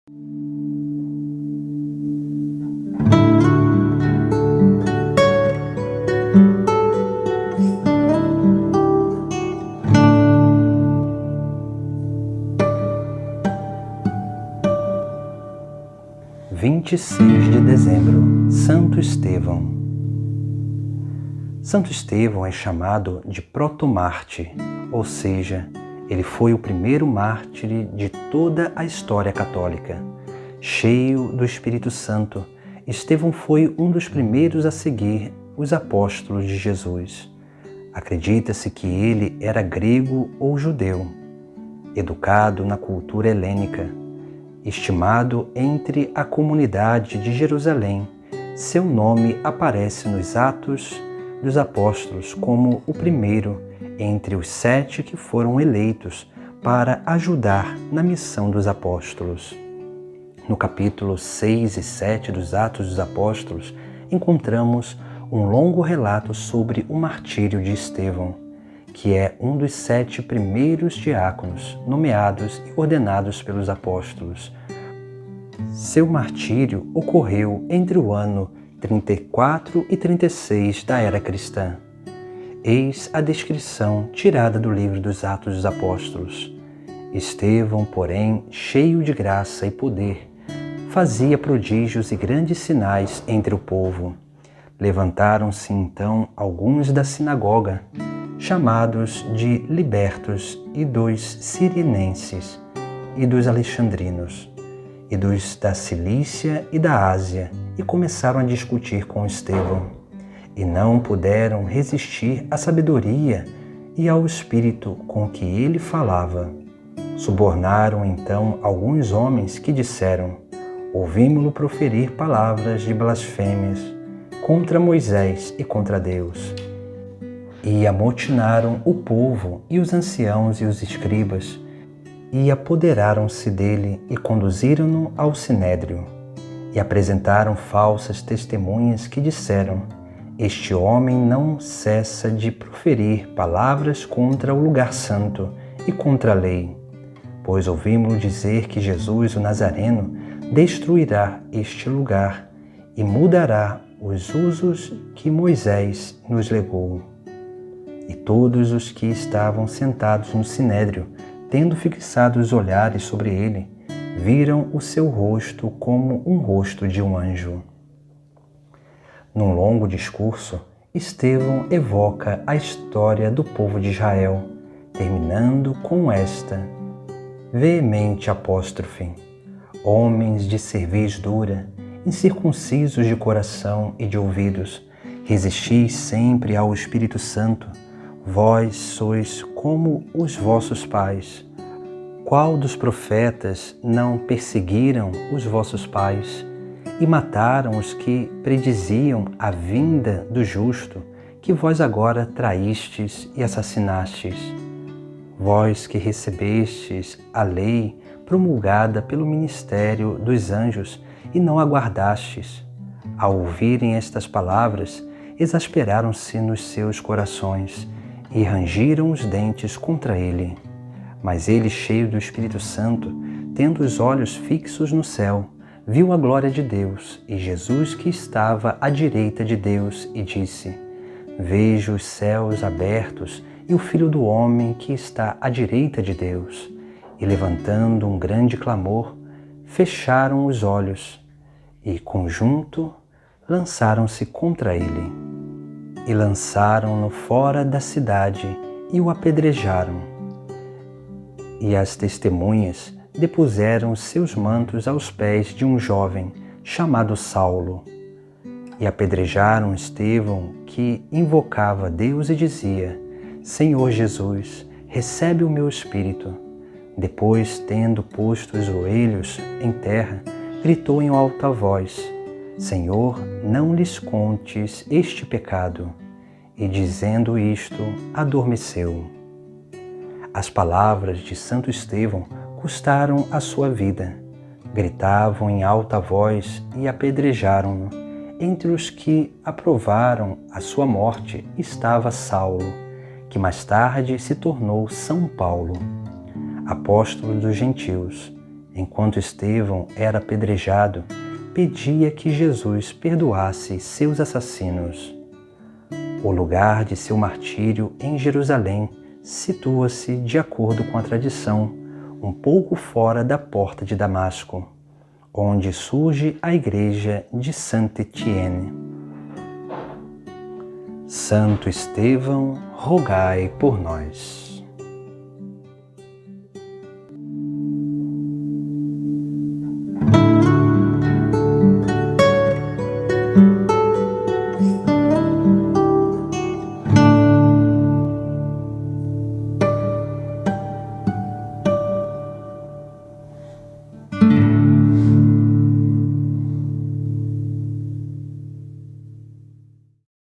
26 de dezembro, Santo Estevão. Santo Estevão é chamado de protomártir, ou seja, ele foi o primeiro mártir de toda a história católica. Cheio do Espírito Santo, Estevão foi um dos primeiros a seguir os apóstolos de Jesus. Acredita-se que ele era grego ou judeu, educado na cultura helênica. Estimado entre a comunidade de Jerusalém, seu nome aparece nos Atos dos Apóstolos como o primeiro entre os 7 que foram eleitos para ajudar na missão dos apóstolos. No capítulo 6 e 7 dos Atos dos Apóstolos, encontramos um longo relato sobre o martírio de Estevão, que é um dos 7 primeiros diáconos nomeados e ordenados pelos apóstolos. Seu martírio ocorreu entre o ano 34 e 36 da era cristã. Eis a descrição tirada do livro dos Atos dos Apóstolos. Estevão, porém, cheio de graça e poder, fazia prodígios e grandes sinais entre o povo. Levantaram-se então alguns da sinagoga, chamados de libertos, e dos sirinenses, e dos alexandrinos, e dos da Cilícia e da Ásia, e começaram a discutir com Estevão, e não puderam resistir à sabedoria e ao espírito com que ele falava. Subornaram então alguns homens que disseram: ouvimo-lo proferir palavras de blasfêmias contra Moisés e contra Deus. E amotinaram o povo e os anciãos e os escribas, e apoderaram-se dele e conduziram-no ao sinédrio. E apresentaram falsas testemunhas que disseram: este homem não cessa de proferir palavras contra o lugar santo e contra a lei. Pois ouvimos-lo dizer que Jesus, o Nazareno, destruirá este lugar e mudará os usos que Moisés nos legou. E todos os que estavam sentados no sinédrio, tendo fixado os olhares sobre ele, viram o seu rosto como um rosto de um anjo. Num longo discurso, Estevão evoca a história do povo de Israel, terminando com esta veemente apóstrofe: homens de cerviz dura, incircuncisos de coração e de ouvidos, resistis sempre ao Espírito Santo. Vós sois como os vossos pais. Qual dos profetas não perseguiram os vossos pais e mataram os que prediziam a vinda do justo, que vós agora traístes e assassinastes? Vós que recebestes a lei promulgada pelo ministério dos anjos e não aguardastes. Ao ouvirem estas palavras, exasperaram-se nos seus corações e rangiram os dentes contra ele. Mas ele, cheio do Espírito Santo, tendo os olhos fixos no céu, viu a glória de Deus e Jesus que estava à direita de Deus, e disse: vejo os céus abertos e o Filho do Homem que está à direita de Deus. E levantando um grande clamor, fecharam os olhos e, conjunto, lançaram-se contra ele. E lançaram-no fora da cidade e o apedrejaram. E as testemunhas depuseram os seus mantos aos pés de um jovem chamado Saulo. E apedrejaram Estevão, que invocava Deus e dizia: Senhor Jesus, recebe o meu espírito. Depois, tendo posto os joelhos em terra, gritou em alta voz: Senhor, não lhes contes este pecado. E dizendo isto, adormeceu. As palavras de Santo Estevão custaram a sua vida. Gritavam em alta voz e apedrejaram-no. Entre os que aprovaram a sua morte estava Saulo, que mais tarde se tornou São Paulo, apóstolo dos gentios. enquanto Estevão era apedrejado, pedia que Jesus perdoasse seus assassinos. O lugar de seu martírio em Jerusalém situa-se, de acordo com a tradição, um pouco fora da porta de Damasco, onde surge a igreja de Saint-Étienne. Santo Estevão, rogai por nós.